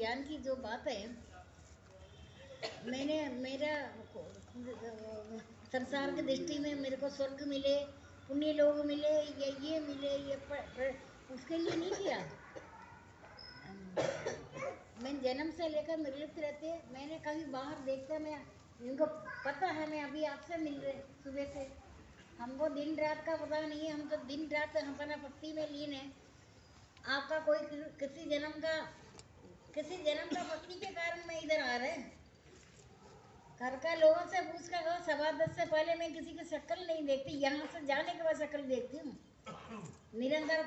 ज्ञान की जो बात है, मैंने मेरा संसार की दृष्टि में मेरे को स्वर्ग मिले, पुण्य लोग मिले, ये मिले, उसके लिए नहीं किया। मैं जन्म से लेकर निर्लिप्त रहते, मैंने कभी बाहर देखता, मैं इनको पता है मैं अभी आपसे मिल रहे सुबह से, हमको दिन रात का पता नहीं है, हम तो दिन रात अपना भक्ति में लीन है। आपका कोई किसी जन्म का भक्ति के कारण मैं इधर आ रहे। घर का लोगों से पूछ कर कहो, 10:15 से पहले मैं किसी की शक्ल नहीं देखती, यहाँ से जाने के बाद शक्ल देखती हूँ। निरंतर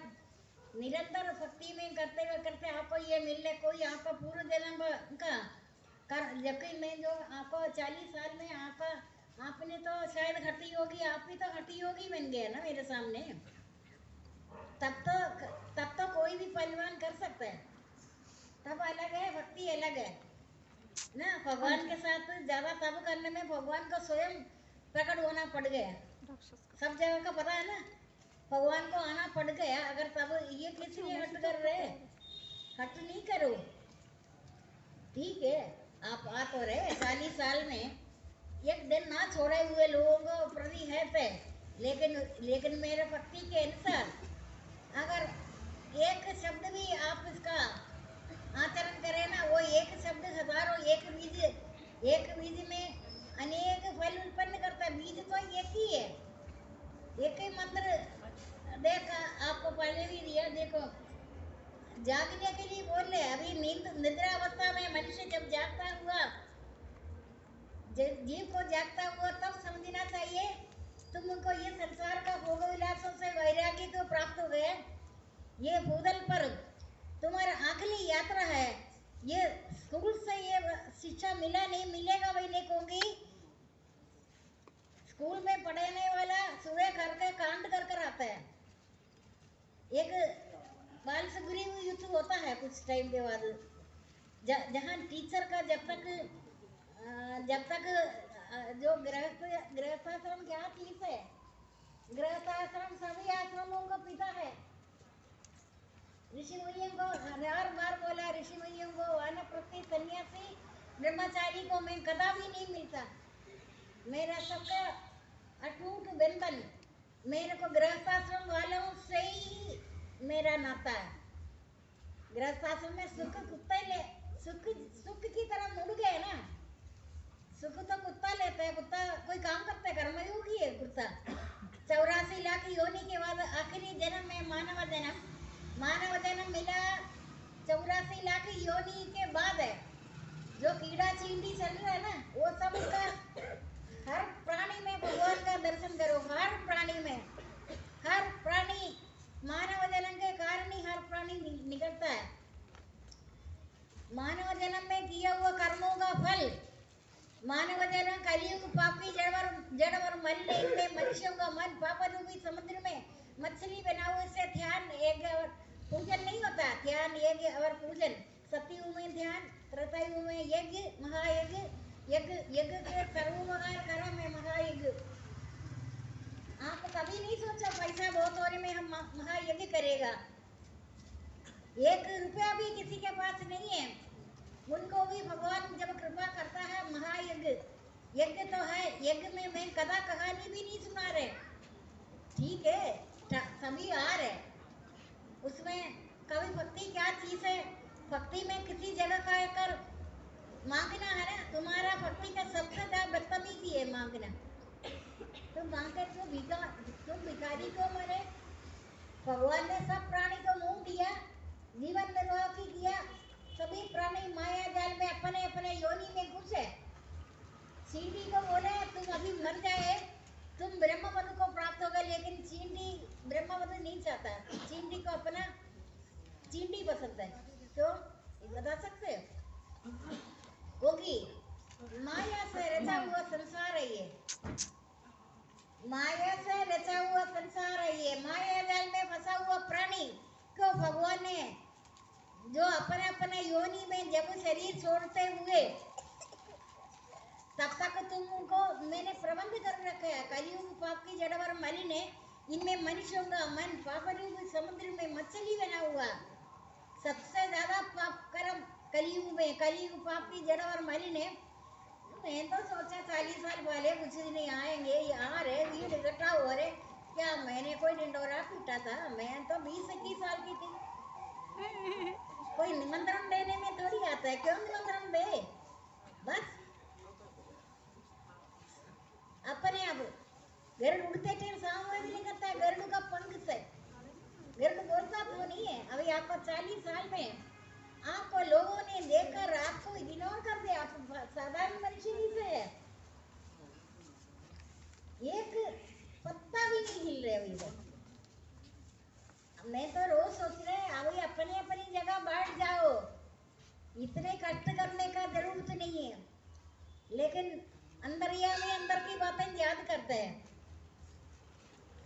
भक्ति में करते आपको ये मिलने, कोई आपका पूर्व जन्म का कर, जबकि मैं जो आपको 40 साल में आपने तो शायद हटी होगी, आप भी तो हटी होगी बन गया ना मेरे सामने। तब तो कोई भी पहलवान कर सकता है, तब अलग है, भक्ति अलग है ना। भगवान के साथ ज्यादा तब करने में भगवान को स्वयं प्रकट होना पड़ गया, सब जगह का पता है ना, भगवान को आना पड़ गया। अगर तब ये किस लिए हट कर रहे, हट नहीं करो, ठीक है आप आ तो रहे 40 साल में, एक दिन ना छोड़े हुए लोगों को प्रति है पे, लेकिन मेरे भक्ति के अनुसार अगर एक शब्द भी आप इसका आचरण करें ना, वो एक शब्द हजारों, एक बीज में अनेक फल उत्पन्न करता है। बीज तो एक ही है, एक ही मंत्र देखा आपको पहले भी दिया। देखो जागने के लिए बोल रहे, अभी निद्रा अवस्था में मनुष्य जब जागता हुआ, जीव को जागता हुआ, तब समझना चाहिए तुमको ये संसार का भोग विलासों से वैराग्य को प्राप्त हो गया। ये भूतल पर तुम्हारा आखिरी यात्रा है। ये स्कूल से ये शिक्षा मिला नहीं, मिलेगा वही नहीं कहूंगी। स्कूल में पढ़ाने वाला सुबह घर के कांड कर कर आता है, एक बाल सुग्रीव युद्ध होता है कुछ टाइम के बाद, जहाँ टीचर का जब तक जो गृहस्थाश्रम क्या चीज है, गृहस्थाश्रम सभी आश्रमों का पिता है। ऋषि मुनियों को हजार बार बोला, ऋषि मुनियों को वानप्रस्थी सन्यासी ब्रह्मचारी को मैं कदापि नहीं मिलता, मेरा सबका अटूट बंधन, मेरे को गृहस्थाश्रम वालों से ही मेरा नाता है। गृहस्थाश्रम में सुख की तरह मुड़ गए ना, सुख तो कुत्ता लेता है, कुत्ता कोई काम करता है, कर्मयोगी है कुत्ता। 84 लाख योनि के बाद आखिरी जन्म में मानव जन्म मिला, 84 लाख योनि के बाद है। जो कीड़ा चींटी चल रहा है ना, वो सब उसका हर प्राणी में भगवान का दर्शन करो, हर प्राणी में, हर प्राणी मानव जन्म के कारण ही हर प्राणी निकलता है। मानव जन्म में किया हुआ कर्मों का फल, मानव जन्म कलयुग पापी जड़ और मलिन, इनमें मनुष्यों का मन पाप रूपी समुद्र में मछली बना हुआ, से ध्यान यज्ञ और पूजन नहीं होता। ध्यान यज्ञ और पूजन, सतयुग में ध्यान, त्रेतायुग में यज्ञ, महायज्ञ, यज्ञ के सर्वोपकार कर्म में महायज्ञ। आप कभी नहीं सोचा पैसा बहुत होने में हम महायज्ञ करेगा, 1 रुपया भी किसी के पास नहीं है, उनको भी भगवान जब कृपा करता है महायज्ञ, यज्ञ तो है, यज्ञ में मैं कथा कहानी भी नहीं सुना रहे, ठीक है सभी आ रहे, उसमें कभी भक्ति क्या चीज है, भक्ति में किसी जगह का कर मांगना है ना, तुम्हारा भक्ति का सबसे ज्यादा बदतमीजी है मांगना। तुम मांगकर तुम भिखारी क्यों मरे? भगवान ने सब प्राणी को मुंह दिया, जीवन निर्वाह की किया, सभी प्राणी माया जाल में अपने अपने योनि में घुस है। चींटी को बोले तुम अभी मर जाए, तुम ब्रह्मपद को प्राप्त होगा, लेकिन चींटी ब्रह्मपद नहीं चाहता, चींटी को अपना चींटी पसंद है। क्यों बता सकते हो? क्योंकि माया से रचा हुआ संसार है ये, माया से रचा हुआ संसार है ये, माया जाल में फंसा हुआ प्राणी को भगवान ने जो अपने अपने योनि में जब शरीर छोड़ते हुए, तब तक तुमको मैंने प्रबंध कर रखा है। कलयुग पाप की जड़ और मलिन है, इनमें मनुष्यों का मन पाप रूपी समुद्र में मछली बना हुआ, सबसे ज्यादा पाप कर्म कलयुग पापी जड़ और मलिन है। मैं तो सोचा 40 साल वाले कुछ नहीं आएंगे, यहाँ रहे भीड़ इकट्ठा हो रहे। क्या मैंने कोई डिंडोरा पीटा था? मैं तो 20-21 साल की थी। कोई निमंत्रण देने में थोड़ी आता है, क्यों निमंत्रण दे? बस अपने आप गरुड़ उड़ते थे, सामने भी नहीं करता है, गरुड़ का पंख से गरुड़ बोलता तो नहीं है। अभी आपको 40 साल में आपको लोगों ने देखकर आपको इग्नोर कर दिया, आप साधारण मनुष्य ही से है, एक पत्ता भी नहीं हिल रहे अभी तक। मैं तो रोज सोच रहे अभी अपनी अपनी जगह बैठ जाओ, इतने कष्ट करने का जरूरत नहीं है। लेकिन अंदर की बातें याद करते हैं।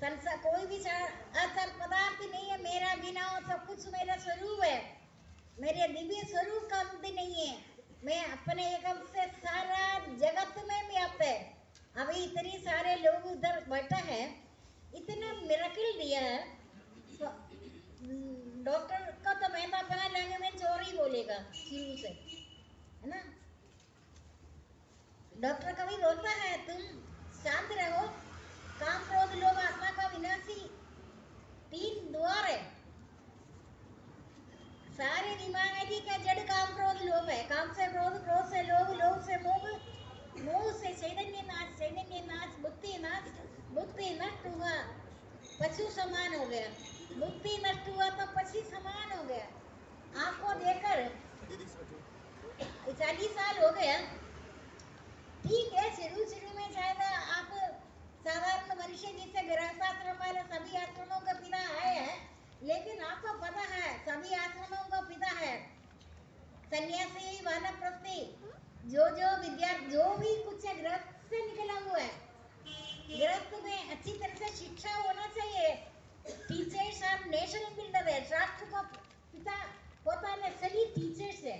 संसार कोई भी असर पदार्थ नहीं है मेरा, बिना सब कुछ मेरा स्वरूप है, मेरे दिव्य स्वरूप का अंत नहीं है। मैं अपने एकम से सारा जगत में व्याप्त है। अभी इतने सारे लोग उधर बैठा है, इतना मिरेकल दिया है। तो डॉक्टर का तो मैं तो अपना लैंग्वेज और ही बोलेगा शुरू से, है ना। डॉक्टर कभी बोलता है तुम शांत रहो, काम क्रोध लोभ आत्मा का विनाशी 3 द्वार है। सारे दिमाग है कि क्या जड़ काम क्रोध लोभ है, काम से क्रोध, क्रोध से लोभ, लोभ से मोह, मोह से चैतन्य नाश, चैतन्य नाश बुद्धि नाश, बुद्धि नष्ट हुआ पशु समान हो गया, बुद्धि नष्ट हुआ तो पशु समान हो गया। आपको देखकर 40 साल हो गया, ठीक है। शुरू में शायद आप साधारण मनुष्य जिससे गृहस्थाश्रम वाले सभी आश्रमों का पिता आए हैं, लेकिन आपको पता है सभी आश्रमों का पिता है सन्यासी, वानप्रस्थी, जो विद्या जो भी कुछ गृहस्थ से निकला हुआ है। गृहस्थ में अच्छी तरह से शिक्षा होना चाहिए। टीचर्स आर नेशन बिल्डर है, राष्ट्र का पिता होता है सभी टीचर्स है।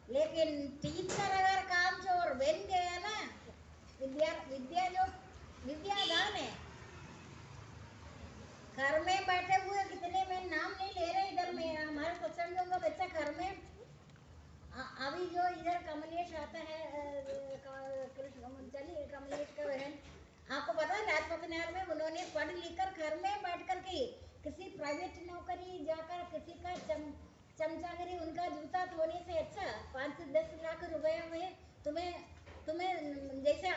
लेकिन टीचर अगर काम चोर बन गया ना, विद्या जो विद्यादान है। घर में बैठे हुए कितने, में नाम नहीं ले रहे, इधर में हमारे सत्संगों का बच्चा घर में अभी जो इधर कमलेश आता है, चलिए कमलेश का बहन, आपको पता है लाजपत नगर में उन्होंने पढ़ लिख कर घर में बैठ कर के किसी प्राइवेट नौकरी जाकर किसी का चमचागिरी, उनका जूता धोने से अच्छा 5 से 10 लाख रुपए में तुम्हें जैसे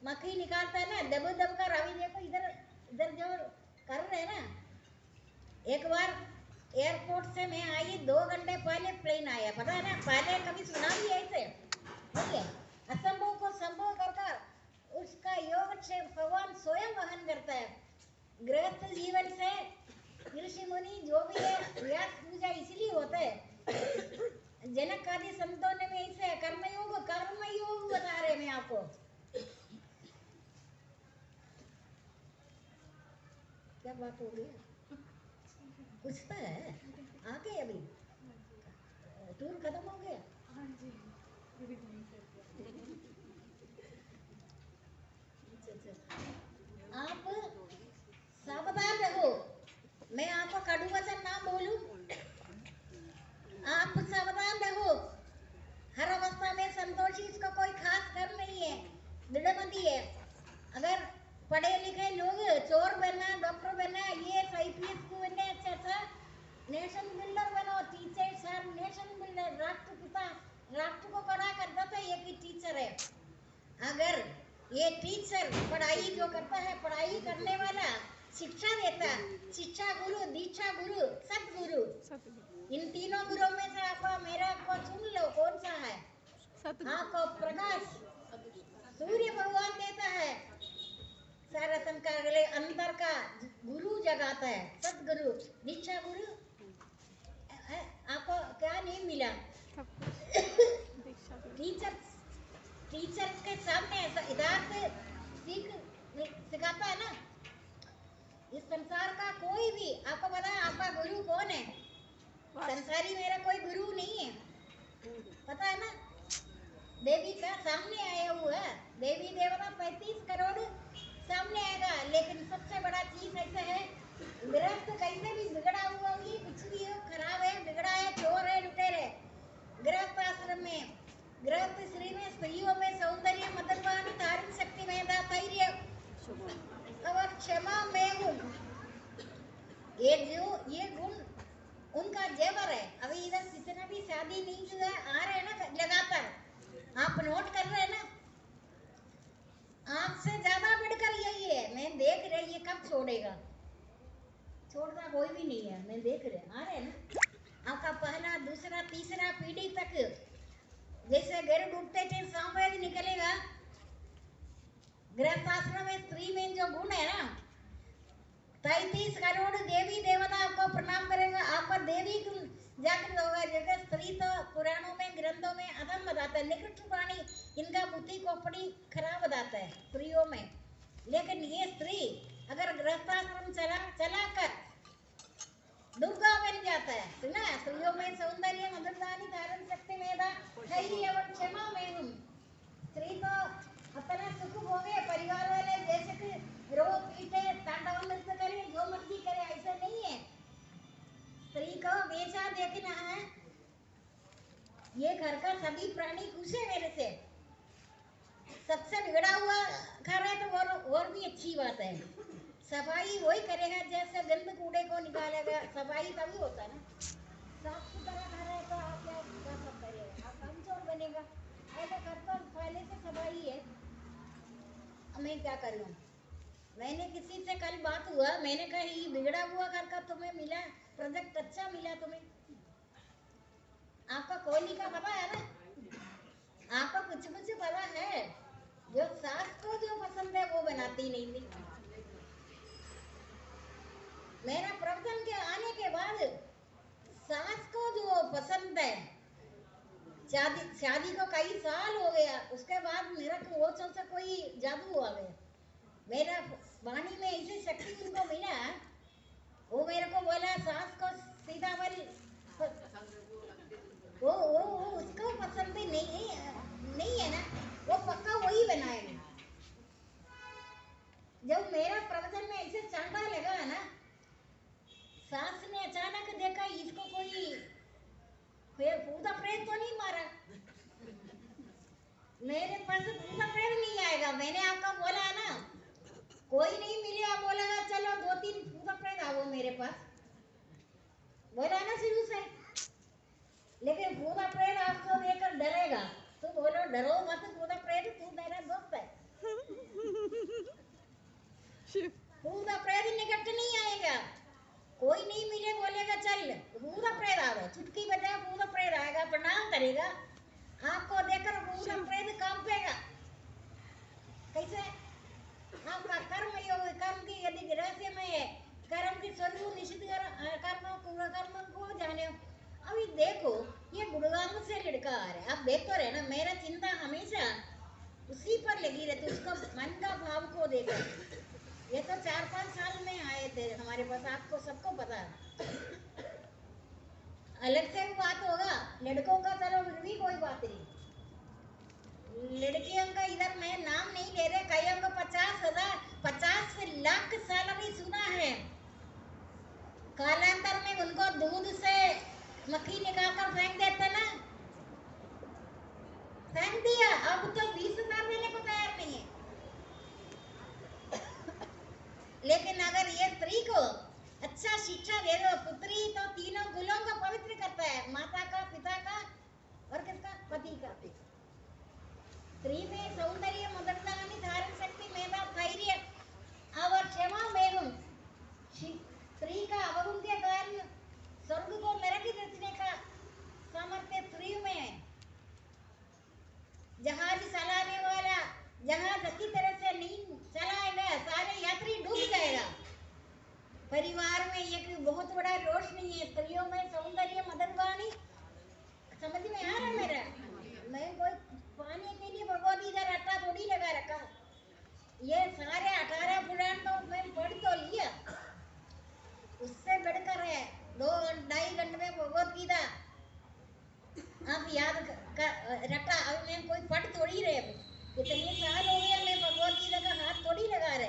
मक्खी निकालता है ना, दब दब कर। अभी देखो इधर इधर जो कर रहे हैं ना। एक बार एयरपोर्ट से मैं आई, 2 घंटे पहले प्लेन आया, पता है ना, पहले कभी सुना भी ऐसे नहीं है। असंभव को संभव कर उसका योग से भगवान स्वयं वहन करता है। गृहस्थ जीवन से ऋषि मुनि जो भी है, व्यास पूजा इसलिए होता है। जनक आदि संतों ने भी इसे कर्मयोग बता रहे मैं आपको। क्या बात हो गई? कुछ तो है आगे, अभी टूर खत्म हो गया। हाँ जी। आप सावधान रहो, मैं आपको कड़ू वचन ना बोलूं, आप सावधान रहो। हर अवस्था में संतोषी, इसका कोई खास कर नहीं है, दृढ़मति है। अगर पढ़े लिखे लोग चोर बनना, डॉक्टर बनना, ये IPS को बनना, अच्छा नेशन बिल्डर बनो। टीचर्स आर नेशन बिल्डर, राष्ट्र पिता राष्ट्र को खड़ा करता था, ये भी टीचर है। अगर ये टीचर पढ़ाई जो करता है, पढ़ाई करने वाला शिक्षा देता, शिक्षा गुरु, दीक्षा गुरु, सतगुरु, इन तीनों गुरुओं में से आपको मेरा को चुन लो, कौन सा है? आपको प्रकाश सूर्य भगवान देता है, सारा संस्कार के लिए अंदर का गुरु जगाता है, सतगुरु, दीक्षा गुरु। आपको क्या नहीं मिला? टीचर के सामने यथार्थ सिखाता है ना। इस संसार का कोई भी, आपको पता है आपका गुरु कौन है? संसारी मेरा कोई गुरु नहीं है, पता है ना। देवी का सामने आया हुआ है, देवी देवता 35 करोड़ सामने आएगा। लेकिन सबसे बड़ा चीज ऐसा है, गृहस्थ कैसे भी बिगड़ा हुआ, कुछ भी हो, खराब है, बिगड़ा है, चोर है, लुटेर है, गृहस्थ आश्रम में गृहस्थ स्त्री में स्त्रियों में सौंदर्य मदनवाणी धारण शक्ति मेधा धैर्य और क्षमा में गुण, ये गुण उनका जेवर है। अभी इधर जितना भी शादी नहीं हुआ आ रहे हैं ना लगातार, आप नोट कर रहे हैं ना, आपसे ज्यादा बढ़कर यही है। मैं देख रही, ये कब छोड़ेगा, छोड़ता कोई भी नहीं है। मैं देख रहे आ रहे हैं ना, आपका पहला दूसरा तीसरा पीढ़ी तक जैसे घर डूबते थे सांवद निकलेगा। गृहस्थाश्रम में स्त्री में जो गुण है ना, 33 करोड़ देवी देवता आपको प्रणाम करेगा, आपका देवी गुण जागृत होगा। जगह स्त्री तो पुराणों में ग्रंथों में अधम बताता है, निकृष्ट प्राणी, इनका बुद्धि खोपड़ी खराब बताता है स्त्रियों में। लेकिन ये स्त्री अगर गृहस्थाश्रम चलाकर दुर्गा बन जाता है, सुना, स्त्रियों में सौंदर्य मधुरदानी धारण शक्ति मेधा धैर्य और क्षमा में गुण। स्त्री तो अपना सुख भोगे, परिवार वाले जैसे कि रो पीटे तांडव नृत्य करे जो मर्जी करे, ऐसा नहीं है। स्त्री को बेचा देखना है, ये घर का सभी प्राणी खुश है मेरे से। सबसे बिगड़ा हुआ घर है तो और भी अच्छी बात है। सफाई वही करेगा जैसे गंद कूड़े को निकालेगा, सफाई तभी होता है ना। साफ सुथरा घर है तो आप क्या सब करेगा, आप कमजोर बनेगा। ऐसा घर तो पहले से सफाई है, मैं क्या करूं। मैंने किसी से कल बात हुआ, मैंने कहा ये बिगड़ा हुआ घर का तुम्हें मिला प्रोजेक्ट, अच्छा मिला तुम्हें, आपका कोहली का पता है ना, आपका कुछ कुछ पता है। जो सास को जो पसंद है वो बनाती नहीं थी। मेरा प्रवचन के आने के बाद सास को जो पसंद है, शादी को कई साल हो गया, उसके बाद मेरा वो से कोई जादू आ गया। मेरा वाणी में ऐसी शक्ति उनको मिला, वो मेरे को बोला सास को सीताफल वो उसको पसंद ही नहीं है ना, वो पक्का वही बनाएगा। जब मेरा प्रवचन में ऐसे चांदा लगा ना, सास ने अचानक देखा इसको कोई भूत प्रेत तो नहीं मारा। मेरे पास भूत प्रेत नहीं आएगा, मैंने आपका बोला है ना, कोई नहीं मिलेगा, बोलेगा चलो 2-3 भूत प्रेत आओ मेरे पास, बोला ना शुरू से। लेकिन भूत प्रेत आपको देखकर डरेगा तो बोलो डरो मत, भूत प्रेत तू मेरा दोस्त है। भूत प्रेत निकट नहीं आएगा, कोई नहीं मिले बोलेगा चल भूत प्रेत आओ, चुटकी बजा भूत प्रेत आएगा, प्रणाम करेगा, आपको देखकर भूत प्रेत कांपेगा। कैसे आपका कर्म योग, कर्म की यदि रहस्य में है, कर्म की स्वरूप निश्चित कर्म को जाने। अभी देखो ये गुड़गांव से लड़का आ रहा है, आप देख तो रहे ना, मेरा चिंता हमेशा उसी पर लगी रहती, उसका मन का भाव को देखकर। ये तो 4-5 साल में आए थे हमारे पास, आपको सबको पता है। अलग से भी बात होगा, लड़कों का चलो फिर भी कोई बात नहीं, लड़कियों का इधर मैं नाम नहीं ले रहे, कईयों को 50 लाख सैलरी सुना है, कालांतर में उनको दूध से मक्खी निकालकर फेंक देते ना, फेंक दिया, अब तो 20,000 देने को तैयार नहीं है। लेकिन अगर ये स्त्री को अच्छा शिक्षा दे दो, पुत्री तो तीनों गुणों को पवित्र करता है, माता का, पिता का और किसका, पति का। स्त्री में सौंदर्य मदरदानी धारण शक्ति मेधा धैर्य और क्षमा में गुण। स्त्री का अवगुण के कारण स्वर्ग को नरक रचने का सामर्थ्य स्त्री में है। जहाज चलाने वाला जहाज अच्छी तरह से नहीं चलाएगा, सारे यात्री डूब जाएगा। परिवार में एक बहुत बड़ा रोशनी है, स्त्रियों में सौंदर्य मदनवाणी। समझ में आ रहा मेरा, मैं कोई पाने के लिए भगवत इधर आटा थोड़ी लगा रखा, ये सारे 18 पुराण तो मैं पढ़ तो लिया, उससे बढ़कर है 2-2.5 घंटे में भगवत गीता आप याद रखा। अब मैं कोई पढ़ थोड़ी रहे, इतने साल हो गए मैं भगवत गीता का हाथ थोड़ी लगा रहे,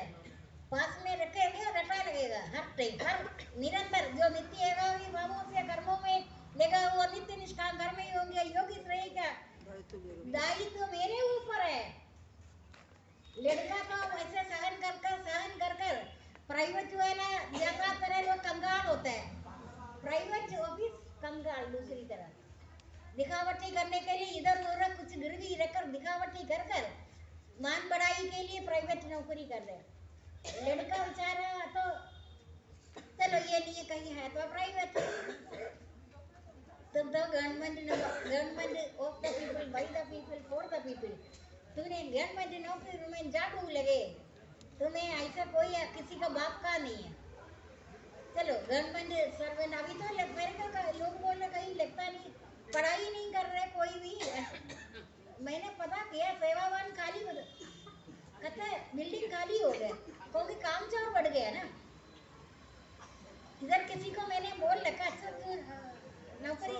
पास में रखेंगे रटा लगेगा हर टाइम, हर निरंतर जो नित्य भावों से कर्मों में लेकिन वो नित्य निष्काम घर में ही होंगे, योगी रहेगा, दायित्व मेरे ऊपर है। लड़का तो वैसे सहन कर कर प्राइवेट जो है ना ज्यादातर है वो कंगाल होता है, प्राइवेट ऑफिस कंगाल। दूसरी तरफ दिखावटी करने के लिए इधर उधर कुछ गिरवी रखकर दिखावटी कर कर मान बढ़ाई के लिए प्राइवेट नौकरी कर रहे। लड़का बेचारा तो चलो ये नहीं कहीं है तो प्राइवेट, तुम तो government of the people, by the people, for the people. तूने गवर्नमेंट नौकरी में जादू लगे, तुम्हें ऐसा कोई किसी का बाप का नहीं है। चलो गवर्नमेंट सर्वेंट अभी तो मेरे को लोग बोलने कहीं लगता नहीं, पढ़ाई नहीं कर रहे कोई भी। मैंने पता किया सेवावान खाली कहते बिल्डिंग खाली हो गया क्योंकि काम चोर बढ़ गया ना। इधर किसी को मैंने बोल रखा अच्छा तू नौकरी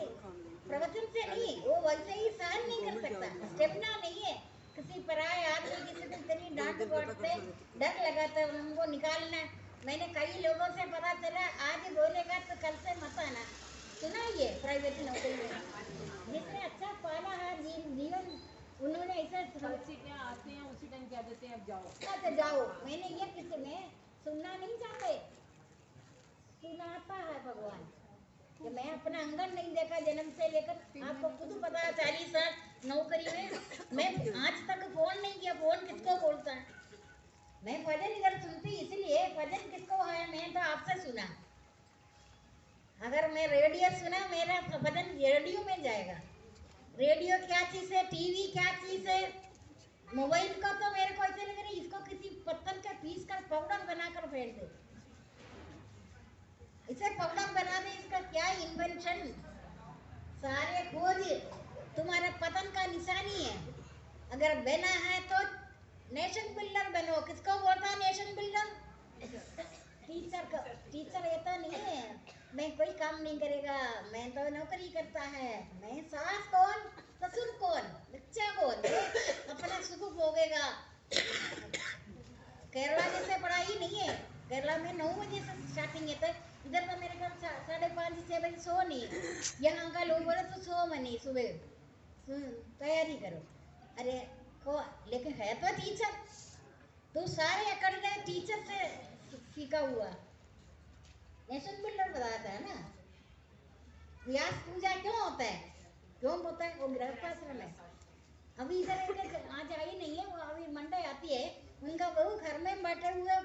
प्रवचन से नहीं, वो वैसे ही सहन नहीं कर सकता, स्टेमिना नहीं है। किसी पराये आदमी किसी को इतनी डांट पड़ते डर लगाता है उनको निकालना। मैंने कई लोगों से पता चला आज बोलेगा तो कल से मत आना। सुना ये प्राइवेट नौकरी में जिसने अच्छा पाला है जीवन उन्होंने ऐसे आते हैं उसी टाइम कह देते हैं अब जाओ तो जाओ। मैंने ये किसी में सुनना नहीं चाहते, सुनाता है भगवान कि मैं अपना अंगन नहीं देखा जन्म से लेकर। आपको खुद पता है 40 साल नौकरी में मैं आज तक फोन नहीं किया। फोन किसको बोलता है? मैं भजन इधर सुनती इसलिए भजन किसको है मैं तो आपसे सुना। अगर मैं रेडियो सुना मेरा भजन रेडियो में जाएगा। रेडियो क्या चीज है, टीवी क्या चीज है, मोबाइल का तो मेरे को ऐसे लग रहा है इसको किसी पत्थर का पीस कर पाउडर बनाकर फेंक दे, इसे पाउडर बना दे। इसका क्या इन्वेंशन, सारे खोज तुम्हारा पतन का निशानी है। अगर बना है तो नेशन बिल्डर बनो। किसको बोलता है नेशन बिल्डर? टीचर का। टीचर ये तो नहीं है मैं कोई काम नहीं करेगा, मैं तो नौकरी करता है। मैं सास कौन, ससुर कौन, बच्चा कौन, अपना सुख भोगेगा। केरला जैसे पढ़ाई नहीं है, केरला में 9 बजे से स्टार्टिंग है, तो इधर तो मेरे ख्याल 5:30 6 बजे सो नहीं। यहाँ का लोग बोले तो सो मनी सुबह तैयारी करो। अरे को लेकिन है तो टीचर, तो सारे अकड़ गए टीचर से सीखा हुआ। नेशन बिल्डर बताता है ना। व्यास पूजा क्यों होता है, क्यों होता है? वो गृहस्थाश्रम है। अभी इधर आज आई नहीं है, वो अभी मंडे आती है। उनका बहू घर में बैठे हुए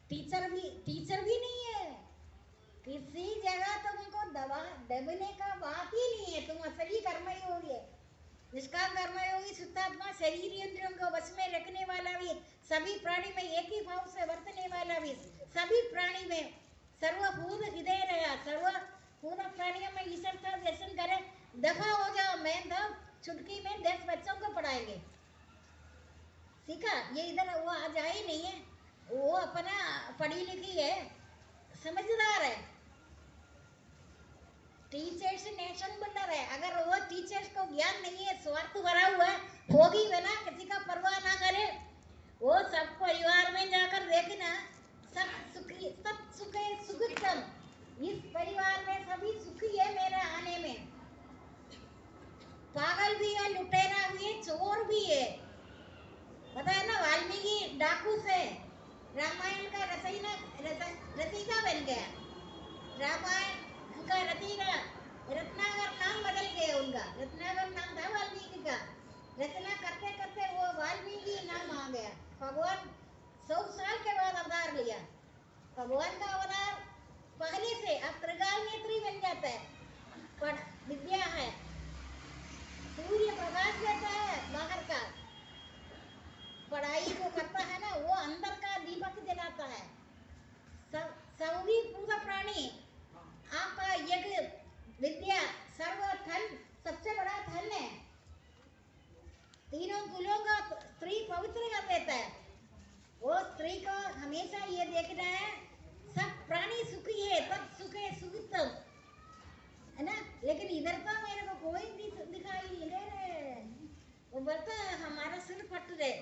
टीचर भी नहीं है। किसी जगह तुमको दवा दबने का बात ही नहीं है। तुम असली कर्मयोगी है, निष्काम कर्मयोगी, शुद्धात्मा, शरीर इंद्रियों को वश में रखने वाला भी, सभी प्राणी में एक ही भाव से वर्तने वाला भी, सभी प्राणी में सर्वभूत हृदय रहा, सर्वभूत प्राणियों में ईश्वर का दर्शन करे। दफा हो जाओ, मैं तो चुटकी में 10 बच्चों को पढ़ाएंगे। सीखा ये इधर वो आज आई नहीं है, वो अपना पढ़ी लिखी है, समझदार है। टीचर्स नेशन बिल्डर है। अगर वो टीचर्स को ज्ञान नहीं है, स्वार्थ भरा हुआ है, होगी बिना किसी का परवाह ना करे, वो सब परिवार में जाकर देखना सब सुखी, सब सुखे सुखम। इस परिवार में सभी सुखी है मेरे आने में। पागल भी है, लुटेरा भी है, चोर भी है। पता है ना वाल्मीकि डाकू से रामायण का रचयिता बन गया। रामायण उनका रत्नाकर नाम बदल गया। उनका रत्नाकर नाम था वाल्मीकि का। रचना करते करते वो वाल्मीकि नाम आ गया। भगवान 100 साल के बाद अवतार लिया। भगवान का अवतार पहले से अब त्रिकाल नेत्री बन जाता है। पर विद्या है, सूर्य प्रकाश देता है बाहर का, पढ़ाई को करता है ना वो अंदर का दीपक जलाता है। सभी पूरा प्राणी आपका यज्ञ विद्या सर्व धन सबसे बड़ा धन है। तीनों कुलों का स्त्री पवित्र कर देता है। वो स्त्री को हमेशा ये देखना है सब प्राणी सुखी है, तब सुखे सुखितम है ना। लेकिन इधर तो मेरे को कोई दिखाई नहीं दे रहे। वो बोलता हमारा सिर फट रहे,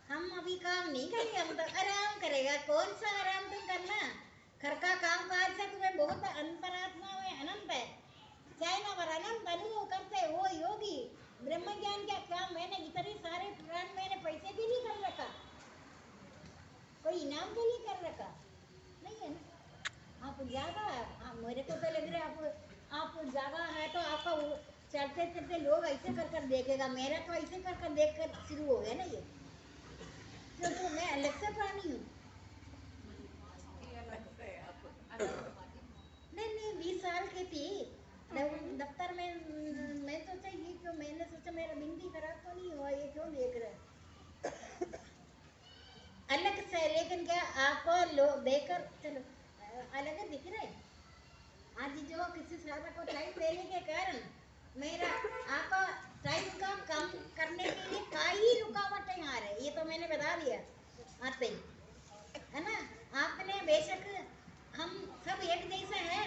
हम अभी काम नहीं करेंगे, हम तो आराम करेगा। कौन सा आराम तुम करना? घर का काम काज से तुम्हें बहुत अंतरात्मा में अनंत है। चाइना पर अनंत अनुभव करते वो योगी ब्रह्म ज्ञान क्या काम मैंने इतने सारे प्राण मैंने पैसे भी नहीं कर रखा, कोई इनाम के लिए कर रखा नहीं है ना। आप ज्यादा मेरे को तो लग रहा है आप ज्यादा है तो आपका चलते चलते लोग ऐसे कर कर देखेगा, मेरा तो ऐसे कर कर देख कर शुरू हो गया ना ये, क्योंकि मैं अलग से प्राणी हूँ। नहीं 20 साल की थी दफ्तर में, मैं सोचा ये क्यों, मैंने सोचा मेरा बिंदी खराब तो नहीं हुआ, ये क्यों देख रहे हैं अलग से, लेकिन क्या आपको लोग देखकर चलो अलग दिख रहे। आज जो किसी साधक को टाइम देने के कारण मेरा आपका टाइम का कम करने के लिए कई रुकावटें आ रही, ये तो मैंने बता दिया आते ही, है ना। आपने बेशक हम सब एक जैसे हैं,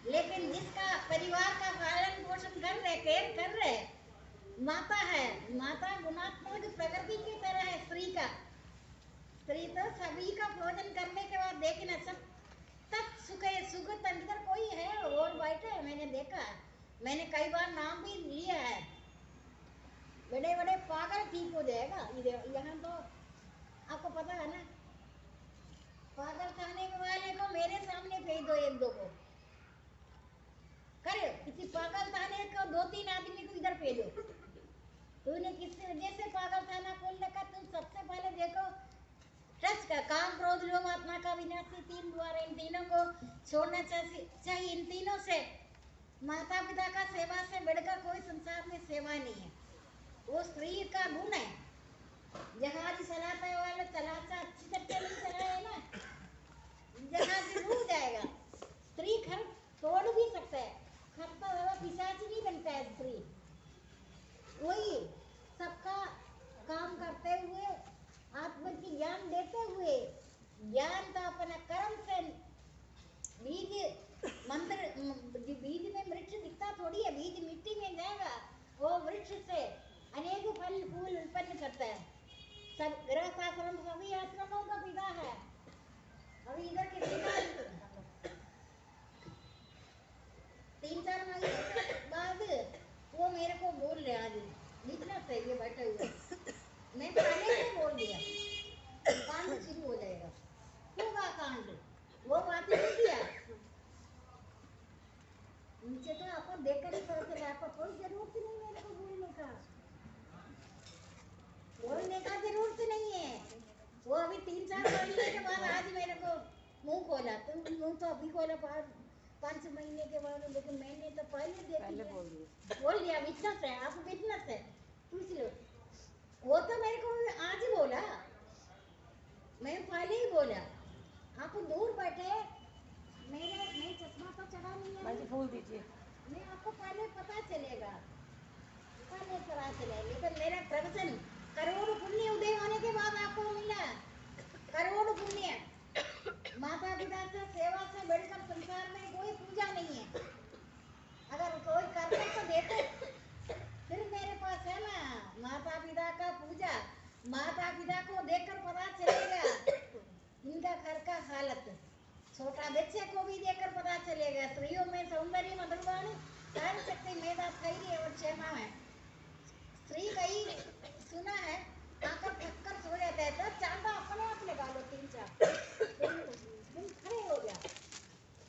लेकिन जिसका परिवार का पालन पोषण कर रहे, केयर कर रहे, माता है, माता गुणात्मक प्रकृति की तरह है स्त्री का। स्त्री तो सभी का भोजन करने के बाद देखना सब तक सुख अंदर कोई है और बैठे है, मैंने देखा है, मैंने कई बार नाम भी लिया है। बड़े बड़े पागल ठीक हो जाएगा यहाँ तो आपको पता है ना, पागल खाने वाले को मेरे सामने भेज दो, एक दो को करे, किसी पागल खाने को 2-3 आदमी को इधर भेजो, तूने किस वजह से पागल खाना खोल रखा, तुम सबसे पहले देखो ट्रस्ट का काम, क्रोध, लोभ, आत्मा का विनाशी 3 द्वार, इन तीनों को छोड़ना चाहिए। इन तीनों से माता पिता का सेवा से बढ़कर कोई संसार में सेवा नहीं है, वो स्त्री का गुण है। जहाज चलाते वाले चलाता अच्छी तरह नहीं चलाए ना, जहाज डूब जाएगा। स्त्री घर तोड़ भी सकता है, खत्ता हुआ पिशाच नहीं बनता है स्त्री। वही सबका काम करते हुए, आत्मा की ज्ञान देते हुए, ज्ञान तो अपना कर्म से, बीज मंत्र, बीज में वृक्ष दिखता थोड़ी है, बीज मिट्टी में जाएगा, वो वृक्ष से अनेक फल फूल उत्पन्न करता है। सब गृहस्थ आश्रम सभी आश्रमों का पिता है। अभी इधर के 3-4 महीने बाद वो मेरे को बोल रहे, आज लिखना चाहिए बैठे हुए, मैं पहले से बोल दिया कांड शुरू हो जाएगा, होगा कांड, वो बात नहीं किया। नीचे तो आपको देखकर ही पता चला, आपको कोई जरूरत नहीं मेरे को बोलने का, बोलने का जरूरत नहीं है। वो अभी 3-4 महीने के बाद आज मेरे को मुंह खोला, तुम मुंह तो अभी खोला 5 महीने के बाद, लेकिन मैंने तो पहले बोल दिया। विटनेस है, आप विटनेस है, पूछ लो। वो तो मेरे को आज ही बोला, मैं पहले ही बोला। आप दूर बैठे, मैं चश्मा तो चढ़ा नहीं है, फूल दीजिए, मैं आपको पहले पता चलेगा, पहले पता चलेगा। लेकिन मेरा प्रवचन करोड़ पुण्य उदय होने के बाद आपको मिला, करोड़ पुण्य। माता पिता से सेवा से बढ़कर संसार में कोई पूजा नहीं है। अगर कोई करते तो देते, फिर मेरे पास है ना माता पिता का पूजा, माता पिता को देखकर पता चलेगा इनका घर का हालत, छोटा बच्चे को भी देखकर पता चलेगा। स्त्रियों में सौंदर्य मधुरवाणी सहन शक्ति मेधा धैर्य और क्षमा है। स्त्री कहीं सुना है आकर थककर सो जाता है तो चांदा अपने आप लगा लो, 3-4 दिन खड़े हो गया,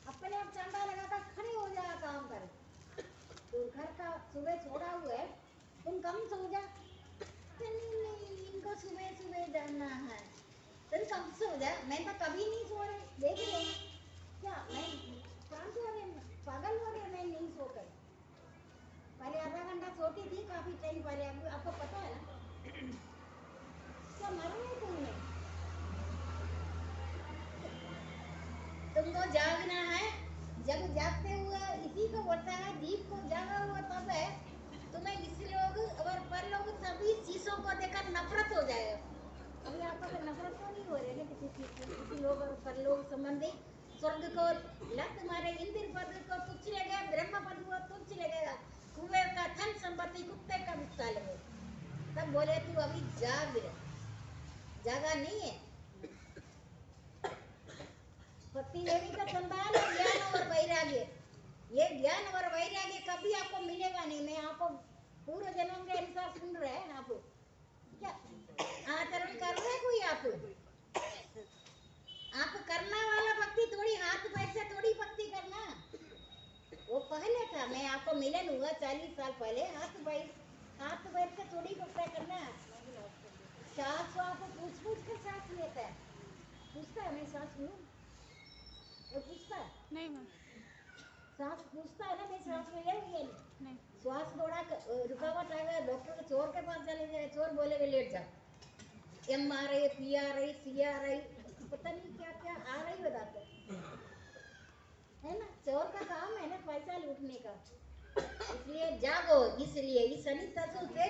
अपने आप चांदा लगाकर खड़े हो जा, काम कर। तो घर का सुबह छोड़ा हुआ है, तुम कम सो जा, नहीं इनको सुबह सुबह जाना है, तुम कम सो जा। मैं तो कभी नहीं सो रही, देख लो क्या मैं शांत हो रही, पागल हो रही, मैं नहीं सोकर पहले आधा घंटा सोती थी, काफी टाइम पहले, आपको पता है ना, क्या मर रहे तुमने, तुमको जागना है। जब जागते हुए इसी को बोलता है, जीव को जागा हुआ तब है। तुम्हें किसी लोग और पर लोग सभी चीजों को देखकर नफरत हो जाएगा। अभी आपको तो नफरत तो नहीं हो रही है किसी चीज से, किसी लोग और पर लोग संबंधी। स्वर्ग को लत मारे, इंद्र पद को तुच्छ लगेगा, ब्रह्म पद को तुच्छ लगेगा, कुबेर का धन संपत्ति कुत्ते का बिस्ता लगे। तब बोले तू अभी जाग, जागा नहीं है। भक्ति देवी का संतान है, ज्ञान और वैराग्य, ये ज्ञान और वैराग्य कभी आपको मिलेगा नहीं। मैं आपको पूरे जन्म के अनुसार सुन रहे हैं आप क्या आचरण कर रहे हैं कोई आप करना वाला भक्ति थोड़ी हाथ पैर से थोड़ी भक्ति करना। वो पहले था, मैं आपको मिलन हुआ 40 साल पहले, हाथ पैर से थोड़ी भक्ति करना। सांस को आपको पूछ कर सांस लेता है, पूछता है मैं सांस लूं, वो पूछता है नहीं मैम, सांस पूछता है ना मैं सांस ले ये नहीं। श्वास थोड़ा रुकावट आएगा, डॉक्टर के चोर के पास चले जाए, चोर बोलेगा लेट जाओ। MRI PRI CRI पता नहीं क्या क्या आ रही बताते है ना। चोर का काम है ना पैसा लूटने का। इसलिए जागो, इसलिए इस शनि तत्व से